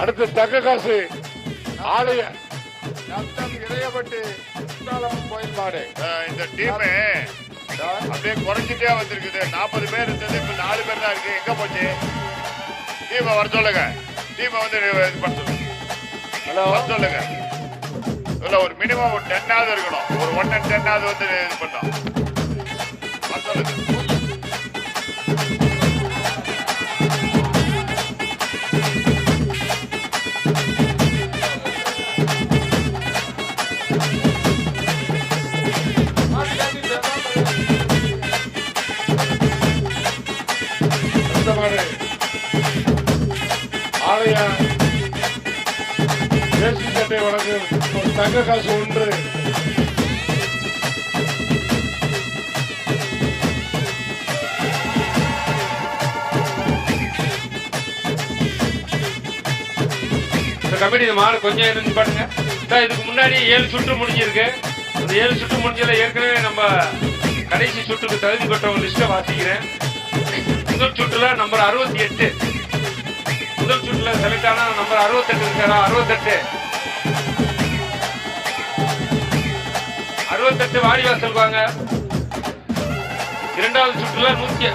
அடுத்து தக்க காசு ஆலய இறையப்பட்டு கோயில் மாடு. இந்த டீம் அப்படியே குறைஞ்சிட்டே வந்திருக்குது. 40 பேர் இருந்தது, இப்ப 4 பேர் தான் இருக்கு. எங்க போச்சு? டீமை வர சொல்லுங்க. டீமை வந்து இது பண்ண சொல்லுங்க. வர சொல்லுங்க. இதுல ஒரு மினிமம் ஒரு 10 இருக்கணும். ஒரு 1 and 10 வந்து இது பண்ணோம். வர சொல்லுங்க. ஆலய தேசிய சட்டை வழங்கும் ஒரு தங்க காசு 1. கமிட்டி மாடு கொஞ்சம் இருந்து பாருங்க. இதுக்கு முன்னாடி 7 சுற்று முடிஞ்சிருக்கு. அந்த 7 சுற்று முடிஞ்சதுல ஏற்கனவே நம்ம கடைசி சுற்றுக்கு தகுதி பெற்றவங்க லிஸ்ட்டை வாசிக்கிறேன். முதல் சுற்றுல நம்பர் 68, முதல் சுற்றுல செலக்ட் ஆனா நம்பர் 68 இருக்காரா? 68 வாடிவாசல் வாங்க. இரண்டாவது சுற்றுல 100.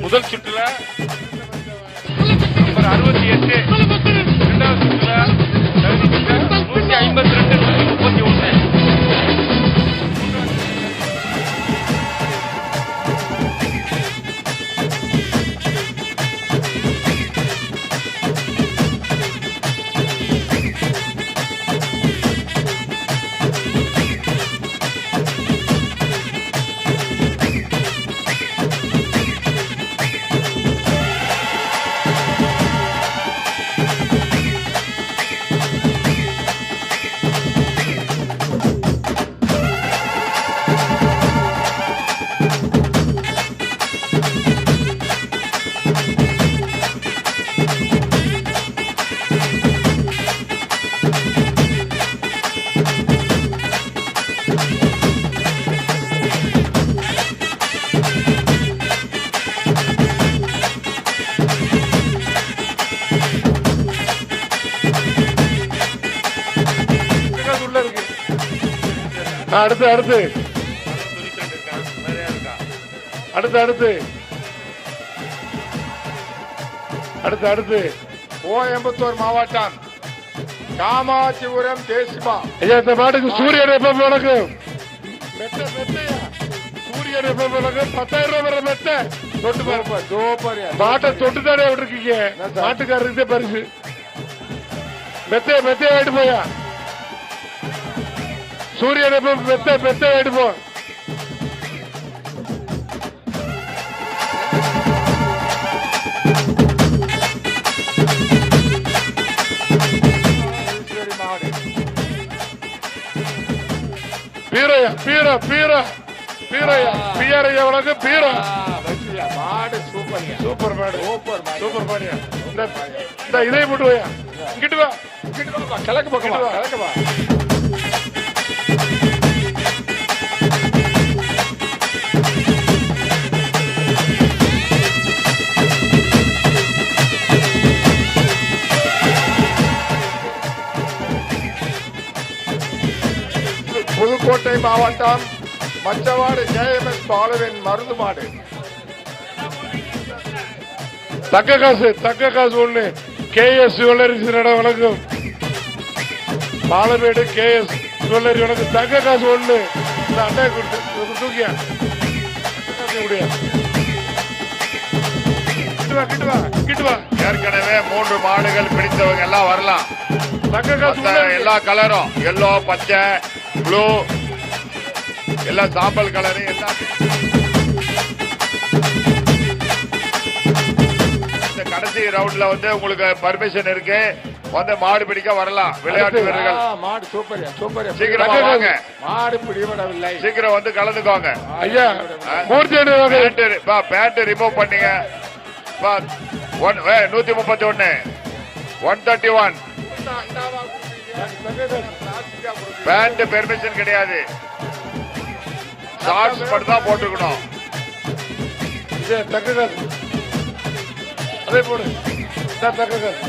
முதல் சுற்றுல நம்பர் 68, இரண்டாவது சுற்றுல 152, 131. அடுத்து அடுத்து அடுத்து அடுத்து அடுத்து அடுத்து கோயம்புத்தூர் மாவட்டம் காமாட்சிபுரம் தேசிமா. இந்த மாட்டுக்கு சூரியன் எப்ப வழங்கும் சூரியன் எப்ப வழங்கும் 10,000 ரூபாய் மெத்த தொட்டு பாருப்பா. மாட்டை தொட்டு தானே விட்டுருக்கீங்க. மாட்டுக்காரருக்கு பரிசு. மெத்தைய ஆயிட்டு போயா. சூரியன் எப்ப மெத்த ஆயிட்டு போ. பீரையா பீரா பீரா பீரையா பீரையா உனக்கு பீரா மாடு சூப்பர் சூப்பர் மாடு சூப்பர் மாடியா. இந்த இதை போட்டு போயா. இங்கிட்டு வா கிழக்கு பக்கம் கிழக்கு வா. புதுக்கோட்டை மாவட்டம் மச்சவாடு JMS பாலுவின் மருந்து மாடு. தக்க காசு 1. KS ஜுவல்லரி வணக்கம். பாலமேடு KS ஜுவல்லரி வணக்கம். தக்க காசு 1. இந்த அட்டை கொடுத்து தூக்கியா கிட்டு வா. ஏற்கனவே 3 மாடுகள் பிடித்தவங்க எல்லாம் வரலாம். தக்க காசு எல்லா கலரும் எல்லோ, பச்சை, ப்ளூ, எல்லாம் சாம்பல் கலரு எல்லாம். இந்த கடைசி ரவுண்ட்ல வந்து உங்களுக்கு பர்மிஷன் இருக்கு. வந்து மாடு பிடிக்க வரலாம் விளையாட்டு வீரர்கள். மாடு சூப்பரியா சூப்பரியா. சீக்கிரமா வாங்க. மாடு பிடிபடவில்லை. சீக்கிரம் வந்து கலந்துக்கோங்க. ஐயா பேண்ட் ரிமூவ் பண்ணீங்க. 131 131 பேண்ட் பெர்மிஷன் கிடையாது. ஷார்ட்ஸ் மட்டும் தான் போட்டுக்கணும். அதே போடு.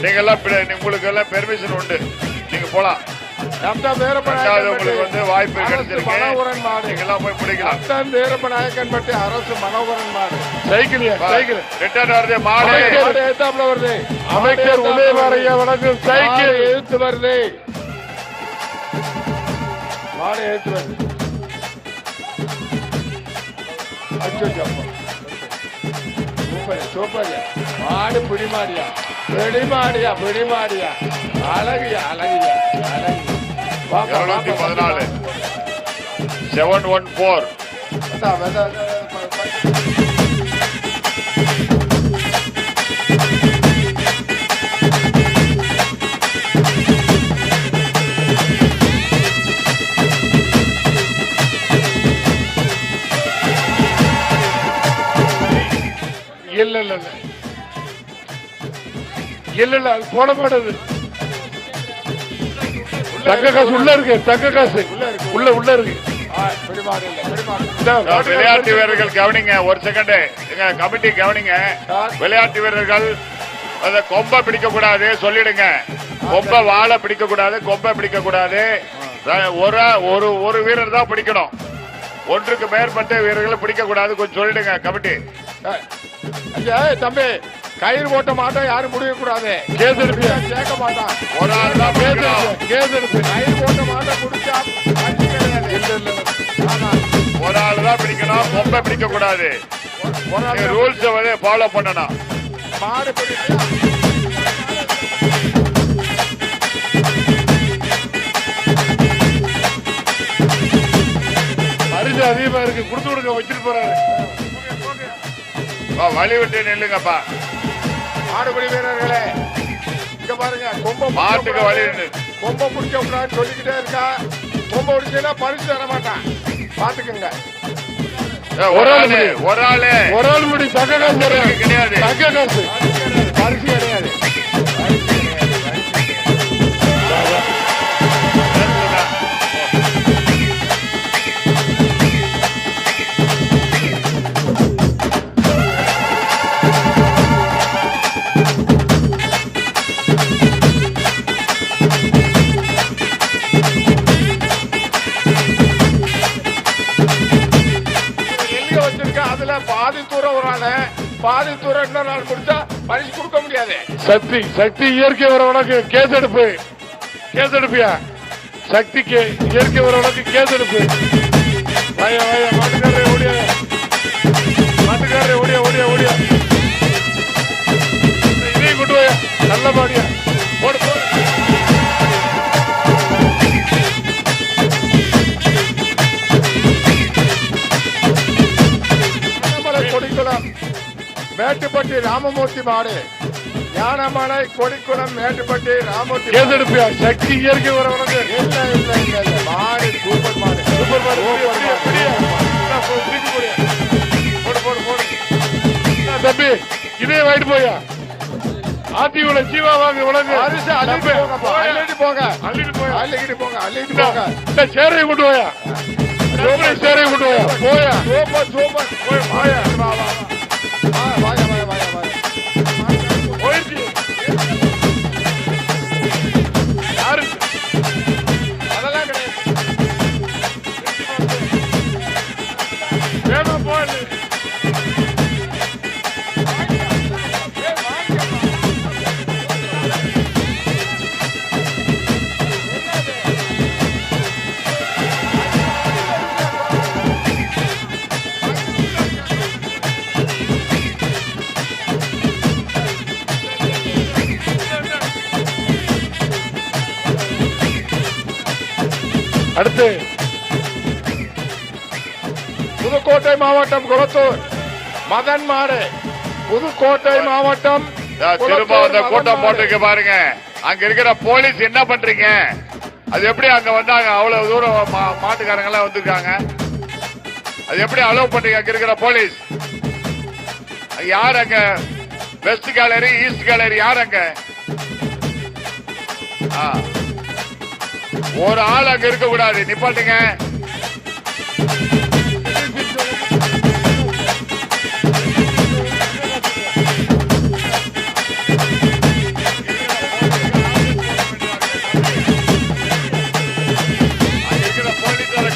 நீங்க எல்லாம் உங்களுக்கு எல்லாம் பெர்மிஷன் உண்டு. நீங்க போலாம். உங்களுக்கு வந்து வாய்ப்பு கிடைச்சிருக்கு. நீங்க எல்லாம் போய் பிடிக்கலாம். வீரப்பநாயக்கன்பட்டி அரசு மனோகரன் மாடு. சைக்கிள் ரிட்டர்ன் வருது மாடு. ஏத்தாப்புல வருது. அமைச்சர் உதயவாரையா வணக்கம். சைக்கிள் எழுத்து வருது. மாடு எழுத்து வருது. சூப்பர்யா. மாடு பிடிமாடியா பிடிமாடியா பிடிமாடியா. அழகியா அழகியா அழகியா. 214 714 இல்ல அது போட மாட்டது. தங்க காசு உள்ள இருக்கு. தங்க காசு உள்ள இருக்கு. விளையாட்டு வீரர்கள் கவனிங்க. ஒரு செகண்ட் கமிட்டி கவனிங்க. விளையாட்டு வீரர்கள் அந்த கொம்பை பிடிக்க கூடாது சொல்லிடுங்க. கொம்பை வாழை பிடிக்க கூடாது. கொம்பை பிடிக்க கூடாது. ஒரு வீரர் தான் பிடிக்கணும். ஒன்றுக்கு மேற்பட்ட வீரர்களை பிடிக்க கூடாது. கொஞ்சம் சொல்லிடுங்க கமிட்டி. தம்பி கயிறு போட்ட மாட்டோம். யாரும் முடிய கூடாது. கேஸ் எடுப்பு கேட்க மாட்டான். ஒரு ஆள் தான் பிடிக்கணும். கேஸ் எடுப்பு கயிறு போட்ட மாட்டோம் முடிச்சா ஒரு ஆள் தான் பிடிக்கணும். கொம்பை பிடிக்க கூடாது. ரூல்ஸ் வந்து ஃபாலோ பண்ணணும். மாடு அரிசி அதிகமா இருக்கு. கொடுத்து கொடுக்க வச்சுட்டு போறாரு. வழி விட்டு நில்லுங்கப்பா. மாடுபிடி வீரர்களே இங்க பாருங்க. மாட்டுக்கு வழி கொம்பை பிடிக்க கூடாதுன்னு சொல்லிக்கிட்டே இருக்கா. கொம்பை பிடிச்சா பரிசு தர மாட்டான். பாத்துக்கங்க. ஒரு ஆளு முடி தங்க காசு கிடையாது. தங்க காசு பரிசு கிடையாது. பாதி தூரம் ஒரு ஆளு பாதி தூரம் இன்னொரு நாள் முடிச்சா பரிசு கொடுக்க முடியாது. சக்தி இயற்கை வர உனக்கு கேஸ் எடுப்பியா. சக்திக்கு இயற்கை வர உனக்கு கேஸ் எடுப்பு. மாட்டுக்காரரே ஓடியா. இதையும் கொண்டு போயா. நல்ல பாடியா. போடு. கொடிக்குளம் மேட்டுப்பட்டி ராமமூர்த்தி மாடு. ஞானமலை கொடிக்குளம் மேட்டுப்பட்டி ராமமூர்த்தி. கேஸ் எடுப்பியா. சக்தி இயற்கை வர உனக்கு. இல்ல மாடு சூப்பர் மாடு. தம்பி இதே வாங்கிட்டு போயா. ஆத்தியோட ஜீவா வாங்க உனக்கு. அரிசி அள்ளிட்டு போங்க. சேரையை கொண்டு போயா. சேரையை கொண்டு போயா. சூப்பர் போயிடுச்சு. யாரு அதெல்லாம் கிடையாது. வேணும் போய். அடுத்து புதுக்கோட்டை மாவட்டம் குளத்தூர் மதன் மாடு. புதுக்கோட்டை மாவட்டம் திரும்ப அந்த கூட்டம் போட்டுக்க பாருங்க. அங்க இருக்கிற போலீஸ் என்ன பண்றீங்க? அது எப்படி அங்க வந்தாங்க? அவ்வளவு தூரம் மாட்டுக்காரங்க எல்லாம் வந்திருக்காங்க. அது எப்படி அலோவ் பண்றீங்க? அங்க இருக்கிற போலீஸ் யார்? அங்க வெஸ்ட் கேலரி, ஈஸ்ட் கேலரி யார் அங்க? ஒரு ஆள் அங்க இருக்க கூடாது, நிப்பாட்டுங்க.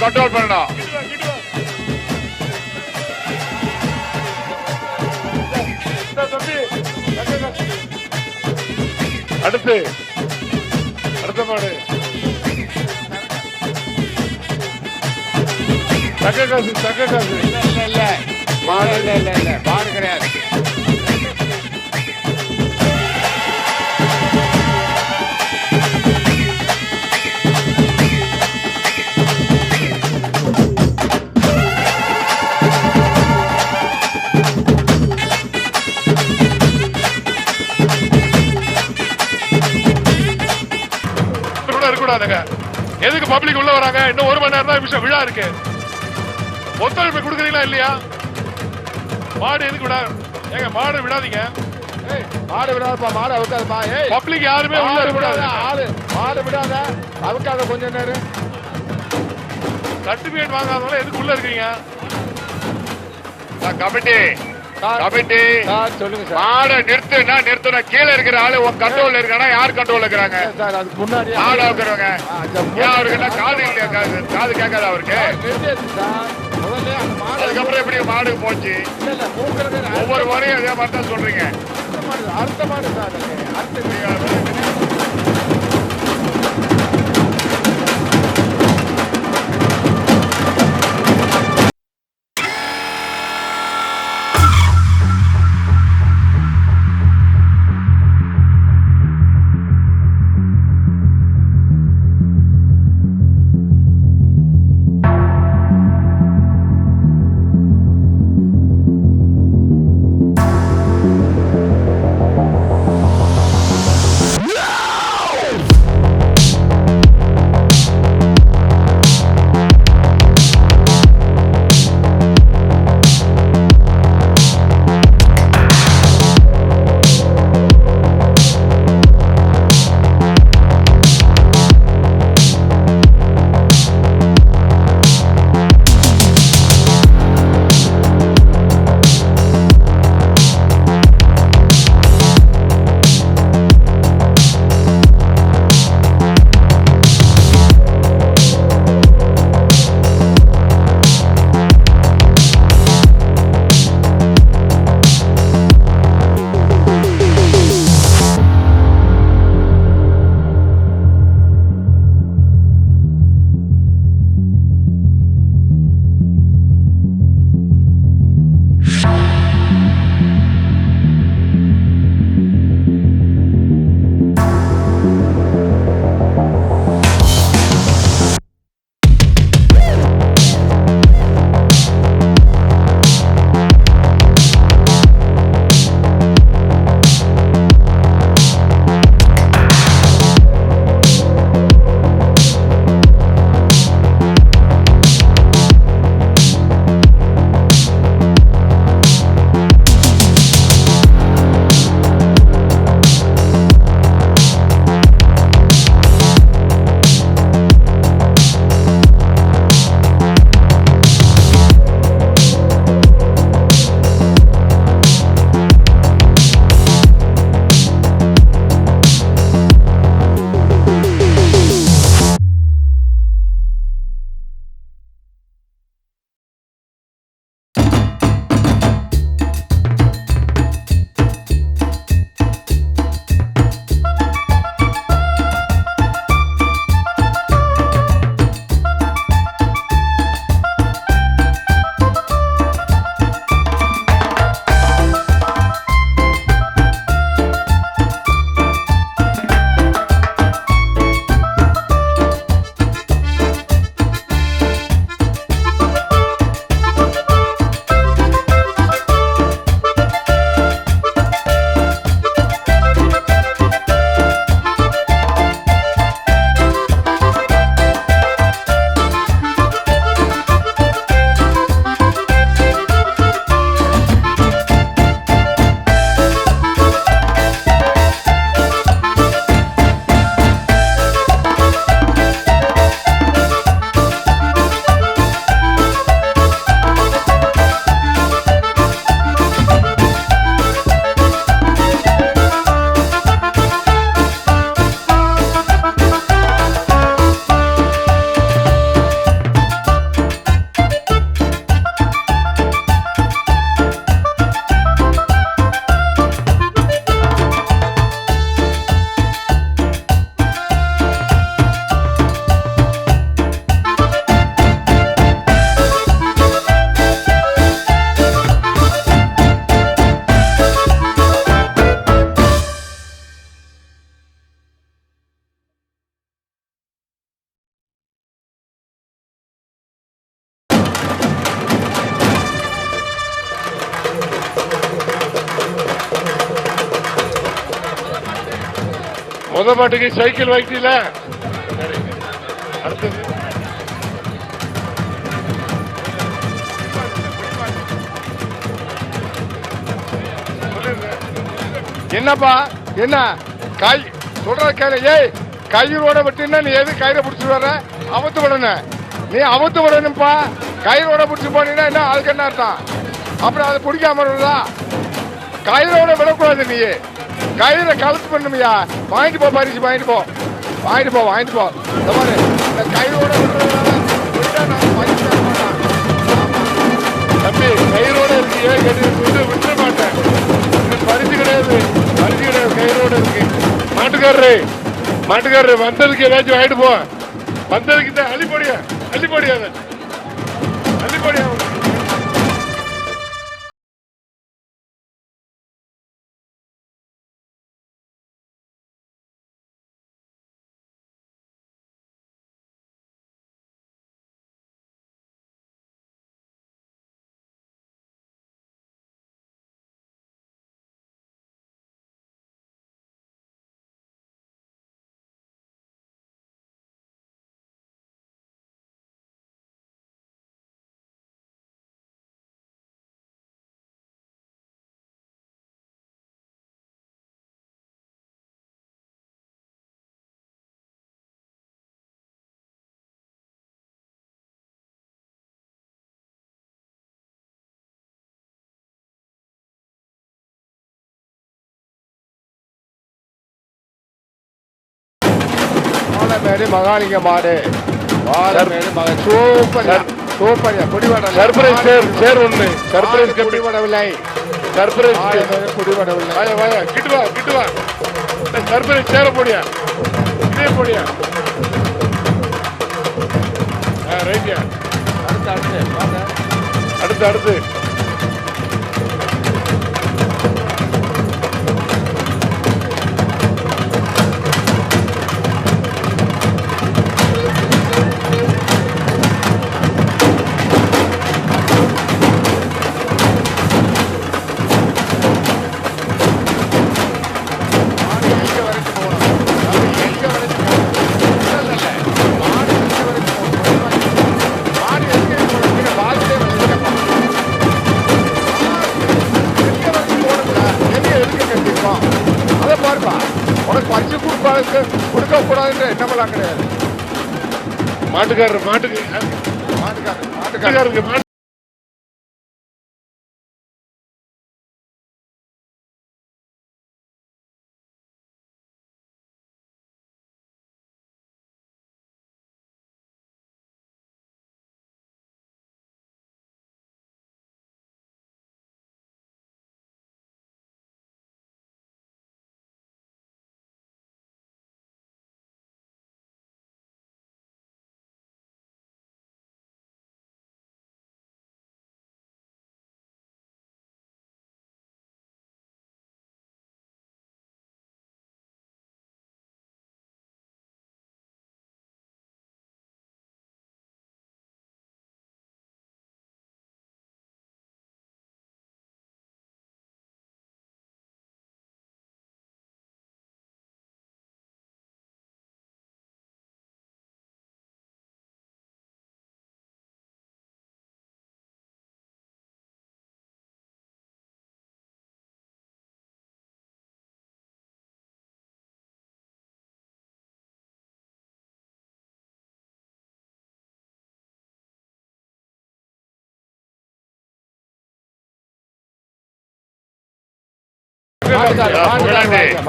கண்ட்ரோல் பண்ணணும். அடுத்து அடுத்த மாடு தக்க காசு, தக்க காசு. இல்ல மாடு இல்ல மாடு கிடையாது. எதுக்கு பப்ளிக் உள்ள வராங்க? இன்னும் 1 மணி நேரம் தான் விழா இருக்கு. ஒத்துழைப்பு கொடுக்குறீங்களா இல்லையா? மாடு எதுக்கு விடா? ஏங்க மாடு விடாதீங்க. மாடு விடாதப்பா, மாடு அவுக்காதப்பா. பப்ளிக் யாருமே உள்ள இருக்கக்கூடாது. ஆளு மாடு விடாத, அவுக்காத கொஞ்ச நேரம். சர்டிபிகேட் வாங்காதவங்க எதுக்கு உள்ள இருக்கீங்க? கமிட்டி கமிட்டி சொல்லுங்க சார். மாடை நிறுத்துனா நிறுத்தணும். கீழே இருக்கிற ஆளு உங்க கண்ட்ரோல்ல இருக்கானா? யார் கண்ட்ரோல்ல இருக்கிறாங்க? சார் அதுக்கு முன்னாடி மாடு வைக்கிறவங்க ஏன் அவருக்கு என்ன காது இல்லையா? காது கேட்காத அவருக்கு? முதல்ல அந்த மாடு, அதுக்கப்புறம் எப்படி மாடு போச்சு? இல்ல மூக்கிறது ஒவ்வொரு முறையும் அதே மாதிரி தான் சொல்றீங்க. அடுத்த மாடு சார், அடுத்த முத மாட்டுக்கு சைக்கிள் வாங்கிட்டீங்களா? அடுத்தது என்னப்பா என்ன கை சொல்ற கையில ஏய் கயிறோட விட்டுன்னா நீ எது கயிறை பிடிச்சி வர அவுத்து விடணும். நீ அவுத்து விடணும்ப்பா. கயிறோட பிடிச்சி போனீங்கன்னா என்ன அதுக்கு என்ன அர்த்தம்? அப்புறம் அதை பிடிக்காம இருந்தா கயிறோட விடக்கூடாது. நீ கயிறை கலத்து பண்ணுமியா? வாங்கிட்டு போ, பரிசு வாங்கிட்டு போ, வாங்கிட்டு போ, வாங்கிட்டு போ. இந்த மாதிரி இந்த கயிறோட விடுறதுனால நான் பரிசு தர மாட்டேன். தம்பி கயிறோட இருக்கியே விட்டுற மாட்டேன். பரிசு கிடையாது, பரிசு கிடையாது, கயிறோட இருக்கு. மாட்டுக்காரரு வந்ததுக்கு ஏதாச்சும் வாங்கிட்டு போ. வந்ததுக்கு இந்த அள்ளிப்படியா அள்ளிப்படியா அள்ளிப்படியா. மேடு மகாலிங்க மாடு சூப்பர் சூப்பர். குடிவடம் சர்ப்ரைஸ் சேர் ஒண்ணு சர்ப்ரைஸ் குடிவடவில்லை. சர்ப்ரைஸ் குடிவடவில்லை. கிட்டு வா சர்ப்ரைஸ் சேர போடியா இதே போடியா. ரைட்யா. அடுத்து கொடுக்க கூடாதுன்ற எண்ணமெல்லாம் கிடையாது. மாட்டுக்காரருக்கு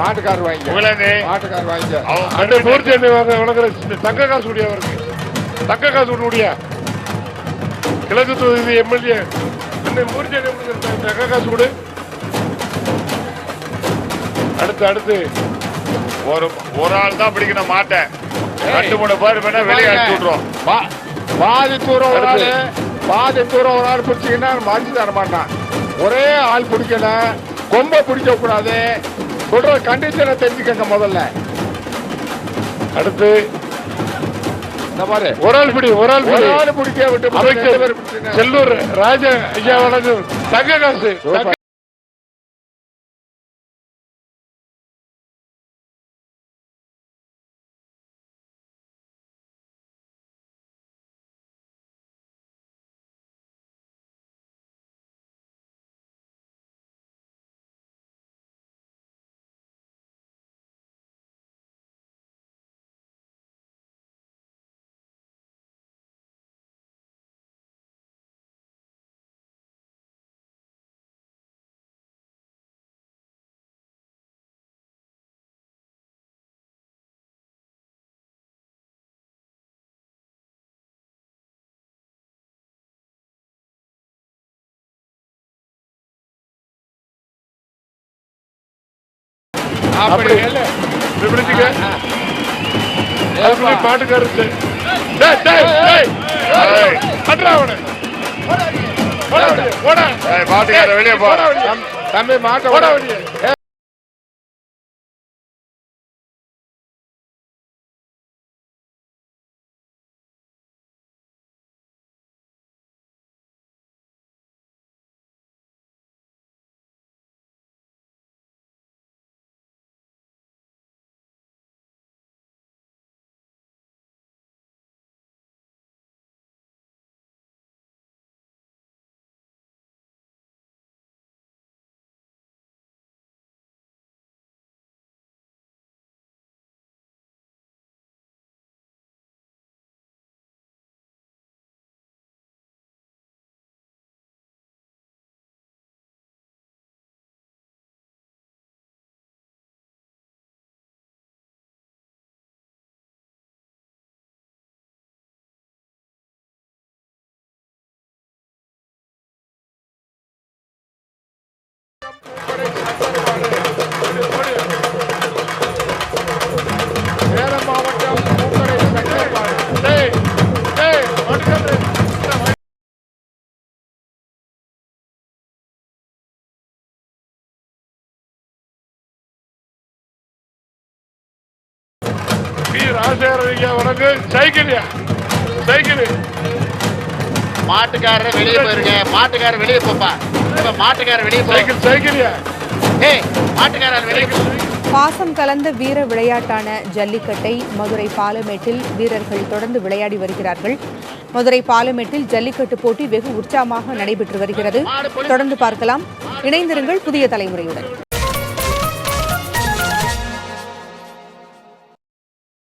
மாட்டுக்காரர் வாங்கி அந்த மூர்த்தி வழங்குற தங்க காசு கூடிய அவருக்கு தங்க காசு கூடிய கிழக்கு தொகுதி எம்எல்ஏ அந்த மூர்த்தி தங்க காசு கொடு. அடுத்து ஒரு ஆள் தான் பிடிக்கணும் மாட்டேன். 2-3 பேர் வேணா வெளியே அடிச்சு விட்டுரும். பாதி தூரம் ஒரு ஆள் பிடிச்சிங்கன்னா மறைச்சு தர மாட்டான். ஒரே ஆள் பிடிக்கல, கொம்ப பிடிக்க கூடாது. சொல்ற கண்டிஷனை தெரிஞ்சுக்கங்க முதல்ல. அடுத்து இந்த மாதிரி ஒரு ஆள் பிடிக்க விட்டு செல்லூர் ராஜா ஐயா வழங்கும் தங்க காசு அப்படி இல்ல. இப்படி பிடிச்சிக்க. அதுக்குள்ளே மாட்டுக்காரர் டேய், டேய், டேய். ஏய். அட்ரா அவனை. ஓட வெளியே, ஓட. ஏய், மாட்டுக்கார வெளியே போ. ஓட வெளியே. தம்பி மாட்ட ஓட வெளியே. சேலம் மாவட்டம் பூக்கடை சக்கரப்பாடு. டேய், டேய், மாட்டுக்காரர். பி. ராஜசேகரன் ஐயா வணக்கம். சைக்கிள்யா, சைக்கிள். மாட்டுக்காரர் வெளியே போயிருங்க. மாட்டுக்காரர் வெளியே போப்பா. இப்ப மாட்டுக்காரர் வெளியே போ. சைக்கிள், சைக்கிள்யா. ஏய், மாட்டுக்காரர் வெளியே போ. பாசம் கலந்த வீர விளையாட்டான ஜல்லிக்கட்டை மதுரை பாலமேட்டில் வீரர்கள் தொடர்ந்து விளையாடி வருகிறார்கள். மதுரை பாலமேட்டில் ஜல்லிக்கட்டு போட்டி வெகு உற்சாகமாக நடைபெற்று வருகிறது. தொடர்ந்து பார்க்கலாம். இணைந்திருங்கள் புதிய தலைமுறையுடன்.